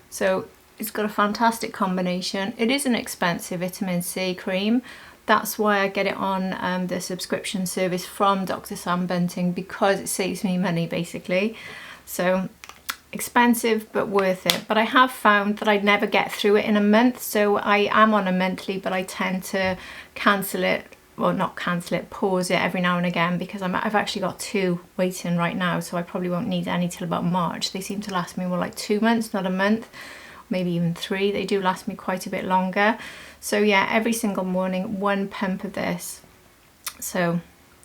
So it's got a fantastic combination. It is an expensive vitamin C cream. That's why I get it on the subscription service from Dr. Sam Bunting, because it saves me money basically. So expensive but worth it. But I have found that I'd never get through it in a month, so I am on a monthly, but I tend to cancel it, well, not cancel it, pause it every now and again, because I've actually got 2 waiting right now, so I probably won't need any till about March. They seem to last me more like 2 months, not a month. maybe even 3. They do last me quite a bit longer. So yeah, every single morning, 1 pump of this. So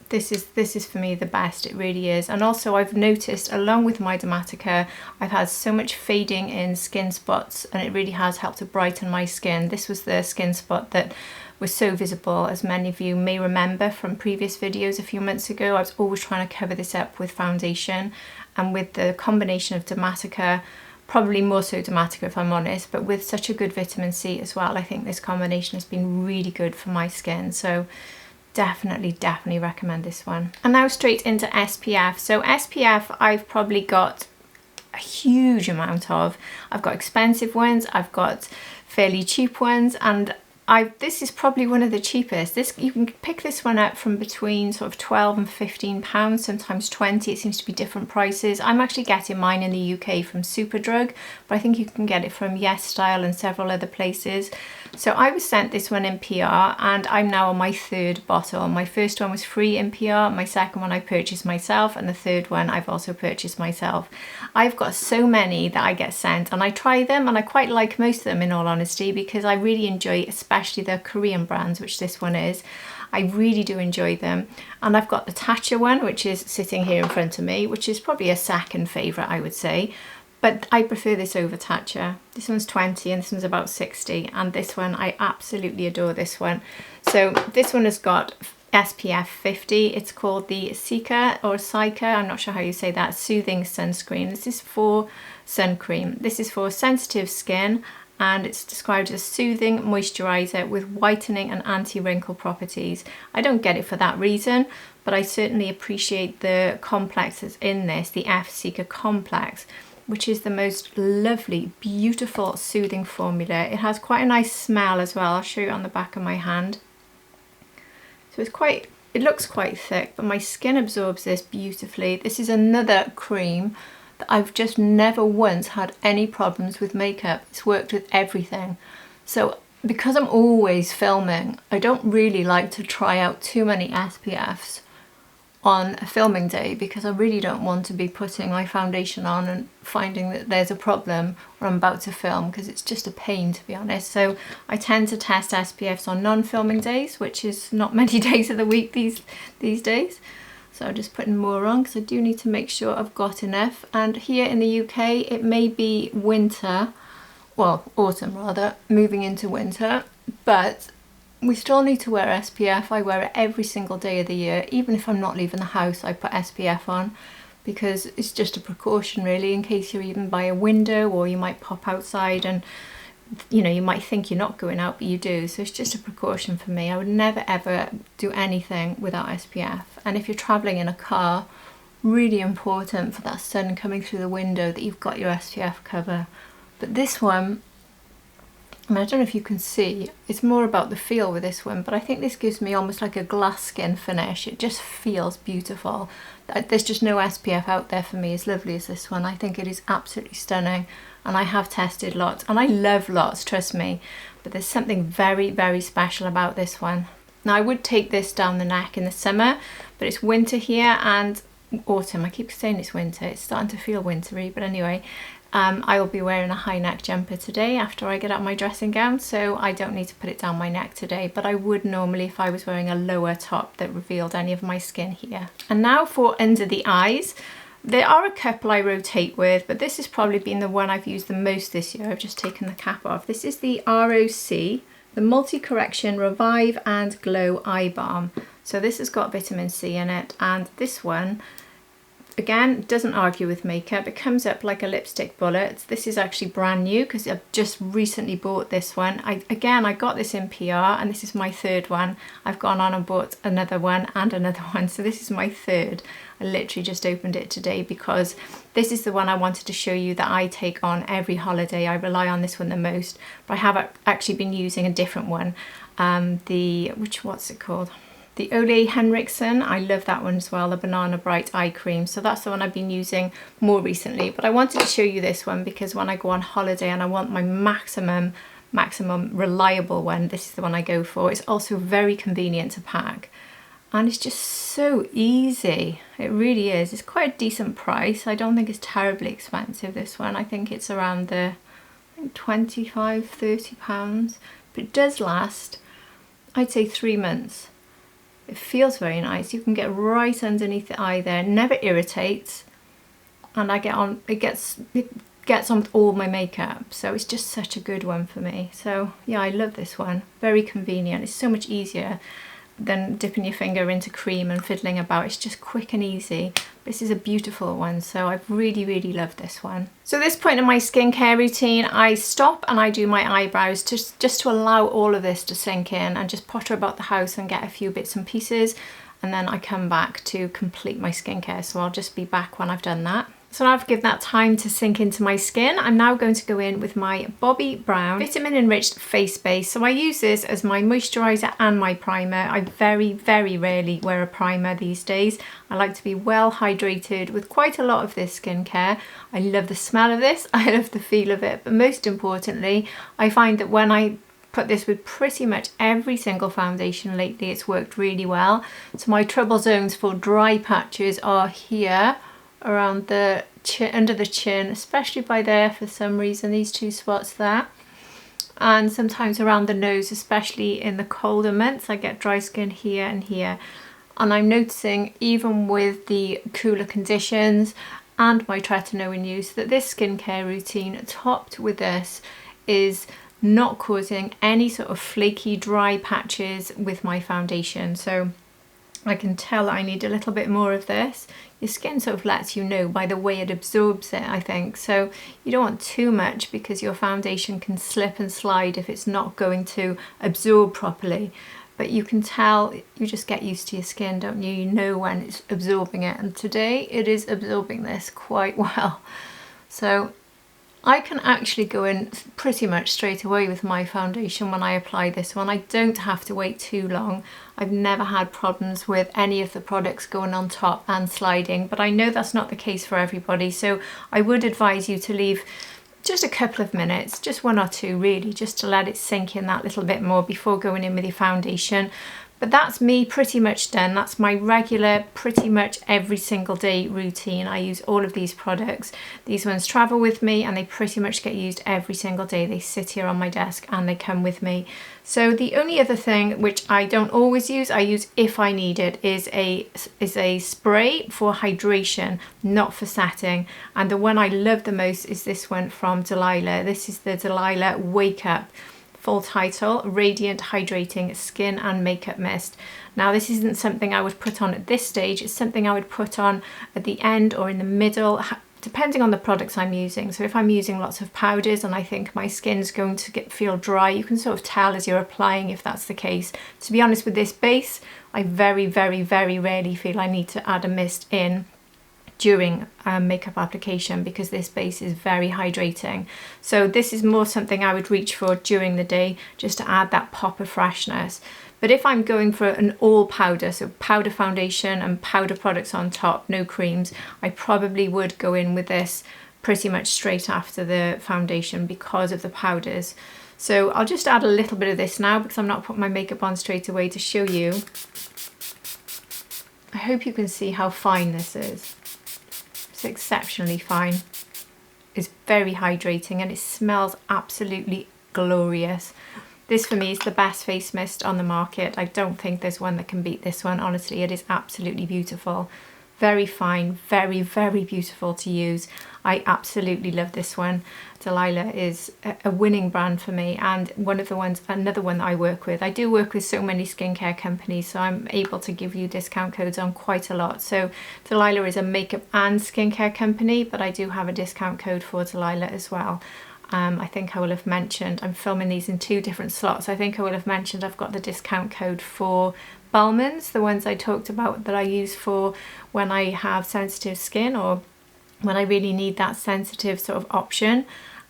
this is for me the best, it really is. And also I've noticed, along with my Dermatica, I've had so much fading in skin spots, and it really has helped to brighten my skin. This was the skin spot that was so visible, as many of you may remember from previous videos a few months ago. I was always trying to cover this up with foundation, and with the combination of Dermatica, probably more so Dermatica if I'm honest, but with such a good vitamin C as well, I think this combination has been really good for my skin. So definitely recommend this one. And now straight into SPF. So SPF I've probably got a huge amount of. I've got expensive ones, I've got fairly cheap ones, and this is probably one of the cheapest. You can pick this one up from between sort of 12 and 15 pounds, sometimes 20. It seems to be different prices. I'm actually getting mine in the UK from Superdrug, but I think you can get it from Yes Style and several other places. So I was sent this one in PR, and I'm now on my 3rd bottle. My first one was free in PR, my second one I purchased myself, and the 3rd one I've also purchased myself. I've got so many that I get sent, and I try them, and I quite like most of them in all honesty, because I really enjoy, especially the Korean brands, which this one is. I really do enjoy them. And I've got the Tatcha one, which is sitting here in front of me, which is probably a second favourite, I would say. But I prefer this over Tatcha. This one's 20 and this one's about 60. And this one, I absolutely adore this one. So this one has got SPF 50. It's called the CICA or CICA, I'm not sure how you say that, Soothing Sunscreen. This is for sun cream. This is for sensitive skin, and it's described as soothing moisturizer with whitening and anti-wrinkle properties. I don't get it for that reason, but I certainly appreciate the complexes in this, the F-CICA complex, which is the most lovely, beautiful, soothing formula. It has quite a nice smell as well. I'll show you on the back of my hand. So it looks quite thick, but my skin absorbs this beautifully. This is another cream that I've just never once had any problems with makeup. It's worked with everything. So because I'm always filming, I don't really like to try out too many SPFs on a filming day, because I really don't want to be putting my foundation on and finding that there's a problem when I'm about to film, because it's just a pain, to be honest. So I tend to test SPFs on non-filming days, which is not many days of the week these days. So I'm just putting more on because I do need to make sure I've got enough. And here in the UK, it may be winter, well, autumn rather, moving into winter, but we still need to wear SPF. I wear it every single day of the year. Even if I'm not leaving the house, I put SPF on, because it's just a precaution really, in case you're even by a window, or you might pop outside and you know, you might think you're not going out, but you do. So it's just a precaution for me. I would never ever do anything without SPF. And if you're traveling in a car, really important for that sun coming through the window that you've got your SPF cover. But this one, I mean, I don't know if you can see, it's more about the feel with this one, but I think this gives me almost like a glass skin finish. It just feels beautiful. There's just no SPF out there for me as lovely as this one. I think it is absolutely stunning, and I have tested lots, and I love lots, trust me, but there's something very, very special about this one. Now I would take this down the neck in the summer, but it's winter here and autumn. I keep saying it's winter, it's starting to feel wintry, but anyway. I will be wearing a high neck jumper today after I get out my dressing gown, so I don't need to put it down my neck today, but I would normally if I was wearing a lower top that revealed any of my skin here. And now for under the eyes. There are a couple I rotate with, but this has probably been the one I've used the most this year. I've just taken the cap off. This is the ROC, the Multi-Correction Revive and Glow Eye Balm. So this has got vitamin C in it, and this one, again, doesn't argue with makeup. It comes up like a lipstick bullet. This is actually brand new because I've just recently bought this one. I got this in PR, and this is my 3rd one. I've gone on and bought another one and another one. So this is my 3rd. I literally just opened it today because this is the one I wanted to show you that I take on every holiday. I rely on this one the most, but I have actually been using a different one. What's it called? The Ole Henriksen, I love that one as well, the Banana Bright Eye Cream. So that's the one I've been using more recently. But I wanted to show you this one because when I go on holiday and I want my maximum reliable one, this is the one I go for. It's also very convenient to pack. And it's just so easy. It really is. It's quite a decent price. I don't think it's terribly expensive, this one. I think it's around the, I £25–30, but it does last, I'd say 3 months. It feels very nice. You can get right underneath the eye there. It never irritates, and it gets on all my makeup, so it's just such a good one for me. So yeah, I love this one. Very convenient. It's so much easier than dipping your finger into cream and fiddling about. It's just quick and easy. This is a beautiful one, so I've really loved this one. So at this point in my skincare routine, I stop and I do my eyebrows just to allow all of this to sink in, and just potter about the house and get a few bits and pieces, and then I come back to complete my skincare. So I'll just be back when I've done that. So now I've given that time to sink into my skin, I'm now going to go in with my Bobbi Brown Vitamin Enriched Face Base. So I use this as my moisturiser and my primer. I very rarely wear a primer these days. I like to be well hydrated with quite a lot of this skincare. I love the smell of this, I love the feel of it, but most importantly, I find that when I put this with pretty much every single foundation lately, it's worked really well. So my trouble zones for dry patches are here, around the chin, under the chin, especially by there for some reason, these two spots there, and sometimes around the nose, especially in the colder months. I get dry skin here and here, and I'm noticing even with the cooler conditions and my Tretinoin use that this skincare routine topped with this is not causing any sort of flaky dry patches with my foundation. So I can tell I need a little bit more of this. Your skin sort of lets you know by the way it absorbs it, I think. So you don't want too much, because your foundation can slip and slide if it's not going to absorb properly. But you can tell, you just get used to your skin, don't you? You know when it's absorbing it, and today it is absorbing this quite well. So I can actually go in pretty much straight away with my foundation when I apply this one. I don't have to wait too long. I've never had problems with any of the products going on top and sliding, but I know that's not the case for everybody. So I would advise you to leave just a couple of minutes, just 1 or 2 really, just to let it sink in that little bit more before going in with your foundation. But that's me pretty much done. That's my regular, pretty much every single day routine. I use all of these products. These ones travel with me and they pretty much get used every single day. They sit here on my desk and they come with me. So the only other thing which I don't always use, I use if I need it, is a spray for hydration, not for setting. And the one I love the most is this one from Delilah. This is the Delilah Wake Up. Full title, Radiant Hydrating Skin and Makeup Mist. Now this isn't something I would put on at this stage, it's something I would put on at the end or in the middle, depending on the products I'm using. So if I'm using lots of powders and I think my skin's going to feel dry, you can sort of tell as you're applying if that's the case. To be honest with this base, I very rarely feel I need to add a mist in during makeup application, because this base is very hydrating. So this is more something I would reach for during the day, just to add that pop of freshness. But if I'm going for an all powder, so powder foundation and powder products on top, no creams, I probably would go in with this pretty much straight after the foundation because of the powders. So I'll just add a little bit of this now, because I'm not putting my makeup on straight away, to show you. I hope you can see how fine this is. It's exceptionally fine. It's very hydrating and it smells absolutely glorious. This for me is the best face mist on the market. I don't think there's one that can beat this one. Honestly, it is absolutely beautiful. Very fine, very beautiful to use. I absolutely love this one. Delilah is a winning brand for me, and another one that I work with. I do work with so many skincare companies, so I'm able to give you discount codes on quite a lot. So Delilah is a makeup and skincare company, but I do have a discount code for Delilah as well. I think I will have mentioned, I'm filming these in 2 different slots. I think I will have mentioned I've got the discount code for Balmains, the ones I talked about that I use for when I have sensitive skin or when I really need that sensitive sort of option.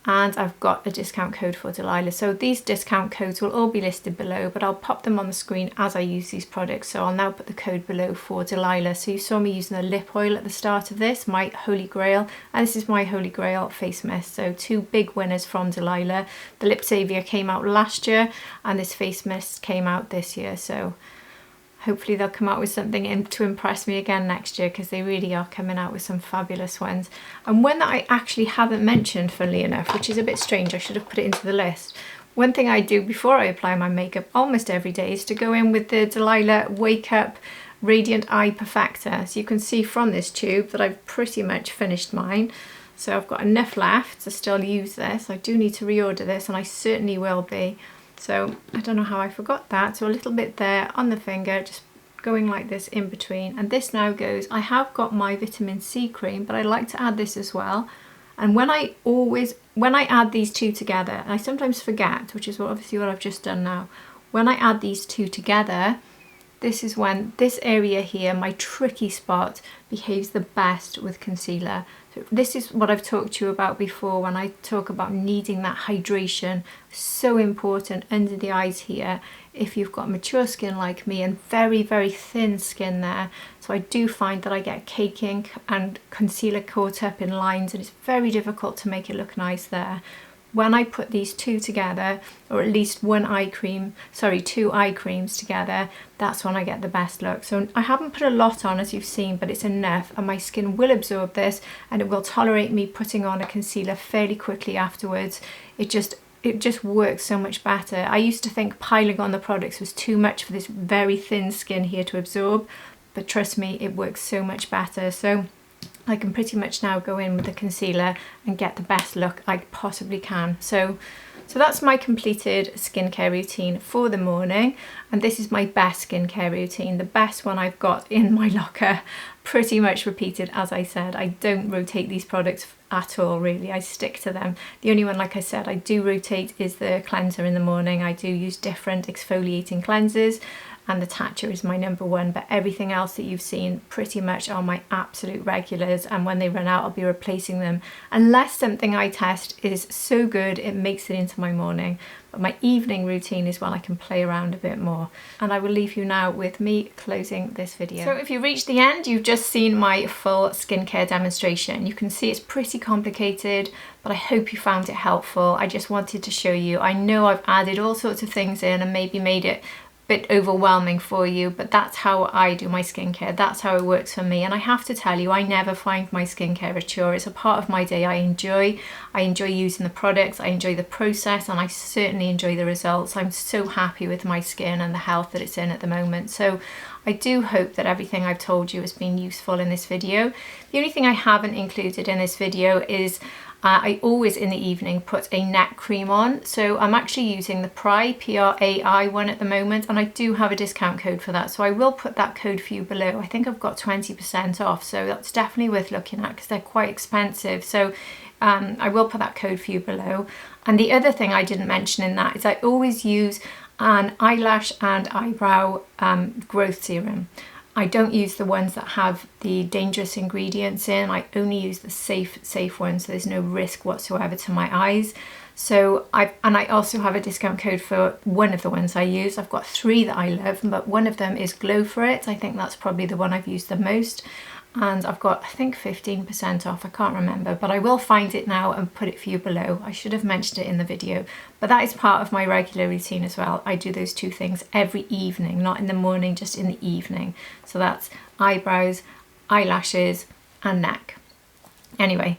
And I've got a discount code for Delilah. So these discount codes will all be listed below, but I'll pop them on the screen as I use these products. So I'll now put the code below for Delilah. So you saw me using the lip oil at the start of this, my Holy Grail, and this is my Holy Grail face mist. So 2 big winners from Delilah. The Lip Saviour came out last year and this face mist came out this year. So Hopefully they'll come out with something to impress me again next year, because they really are coming out with some fabulous ones. And one that I actually haven't mentioned, funnily enough, which is a bit strange, I should have put it into the list. One thing I do before I apply my makeup almost every day is to go in with the Delilah Wake Up Radiant Eye Perfector. So you can see from this tube that I've pretty much finished mine. So I've got enough left to still use this. I do need to reorder this, and I certainly will be. So I don't know how I forgot that. So a little bit there on the finger, just going like this in between. And this now goes, I have got my vitamin C cream, but I like to add this as well. And when I add these two together, and I sometimes forget, which is obviously what I've just done now. When I add these two together, this is when this area here, my tricky spot, behaves the best with concealer. So this is what I've talked to you about before when I talk about needing that hydration. So important under the eyes here if you've got mature skin like me, and very, very thin skin there. So I do find that I get caking and concealer caught up in lines, and it's very difficult to make it look nice there. When I put these two together, or at least two eye creams together, that's when I get the best look. So I haven't put a lot on, as you've seen, but it's enough, and my skin will absorb this, and it will tolerate me putting on a concealer fairly quickly afterwards. It just works so much better. I used to think piling on the products was too much for this very thin skin here to absorb, but trust me, it works so much better. So I can pretty much now go in with the concealer and get the best look I possibly can. So that's my completed skincare routine for the morning, and this is my best skincare routine, the best one I've got in my locker, pretty much repeated. As I said, I don't rotate these products at all, really. I stick to them. The only one, like I said, I do rotate is the cleanser in the morning. I do use different exfoliating cleansers, and the Tatcha is my number one, but everything else that you've seen pretty much are my absolute regulars, and when they run out I'll be replacing them unless something I test is so good it makes it into my morning. But my evening routine is when I can play around a bit more. And I will leave you now with me closing this video. So if you reached the end, you've just seen my full skincare demonstration. You can see it's pretty complicated, but I hope you found it helpful. I just wanted to show you. I know I've added all sorts of things in and maybe made it bit overwhelming for you, but that's how I do my skincare. That's how it works for me, and I have to tell you, I never find my skincare a chore. It's a part of my day I enjoy using the products, I enjoy the process, and I certainly enjoy the results. I'm so happy with my skin and the health that it's in at the moment. So I do hope that everything I've told you has been useful in this video. The only thing I haven't included in this video is I always in the evening put a neck cream on. So I'm actually using the Prai one at the moment, and I do have a discount code for that. So I will put that code for you below. I think I've got 20% off, so that's definitely worth looking at because they're quite expensive. So I will put that code for you below. And the other thing I didn't mention in that is I always use an eyelash and eyebrow growth serum. I don't use the ones that have the dangerous ingredients in. I only use the safe ones, so there's no risk whatsoever to my eyes. So I also have a discount code for one of the ones I use. I've got 3 that I love, but one of them is Glow For It. I think that's probably the one I've used the most. And I've got, I think, 15% off, I can't remember, but I will find it now and put it for you below. I should have mentioned it in the video, but that is part of my regular routine as well. I do those 2 things every evening, not in the morning, just in the evening. So that's eyebrows, eyelashes, and neck. Anyway.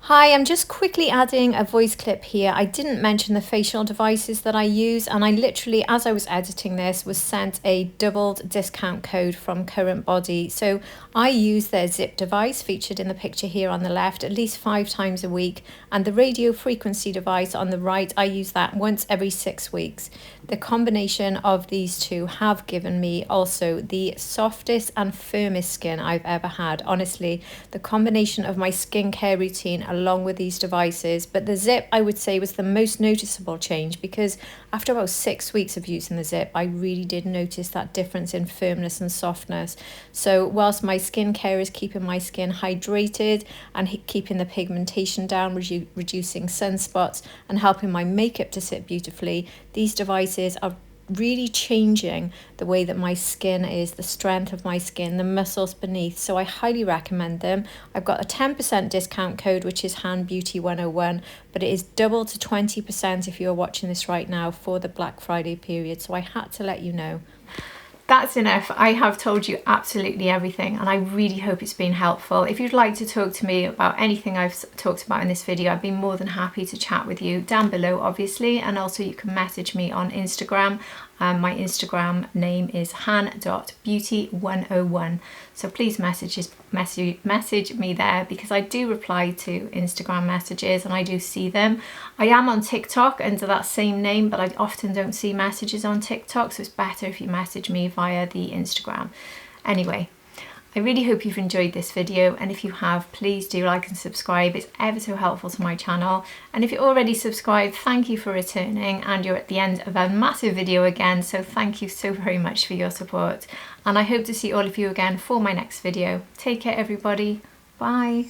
Hi, I'm just quickly adding a voice clip here. I didn't mention the facial devices that I use, and I literally, as I was editing this, was sent a doubled discount code from Current Body. So I use their zip device featured in the picture here on the left at least 5 times a week, and the radio frequency device on the right, I use that once every 6 weeks. The combination of these 2 have given me also the softest and firmest skin I've ever had. Honestly, the combination of my skincare routine along with these devices, but the zip I would say was the most noticeable change, because after about 6 weeks of using the zip I really did notice that difference in firmness and softness. So whilst my skincare is keeping my skin hydrated and keeping the pigmentation down, reducing sunspots and helping my makeup to sit beautifully, these devices are really changing the way that my skin is, the strength of my skin, the muscles beneath. So I highly recommend them. I've got a 10% discount code, which is HandBeauty101, but it is double to 20% if you're watching this right now for the Black Friday period. So I had to let you know. that's enough. I have told you absolutely everything, and I really hope it's been helpful. If you'd like to talk to me about anything I've talked about in this video, I'd be more than happy to chat with you down below, obviously, and also you can message me on Instagram. My Instagram name is han.beauty101, so please message me there, because I do reply to Instagram messages and I do see them. I am on TikTok under that same name, but I often don't see messages on TikTok, so it's better if you message me via the Instagram. Anyway, I really hope you've enjoyed this video, and if you have, please do like and subscribe. It's ever so helpful to my channel. And if you're already subscribed, thank you for returning, and you're at the end of a massive video again, so thank you so very much for your support, and I hope to see all of you again for my next video. Take care everybody, bye.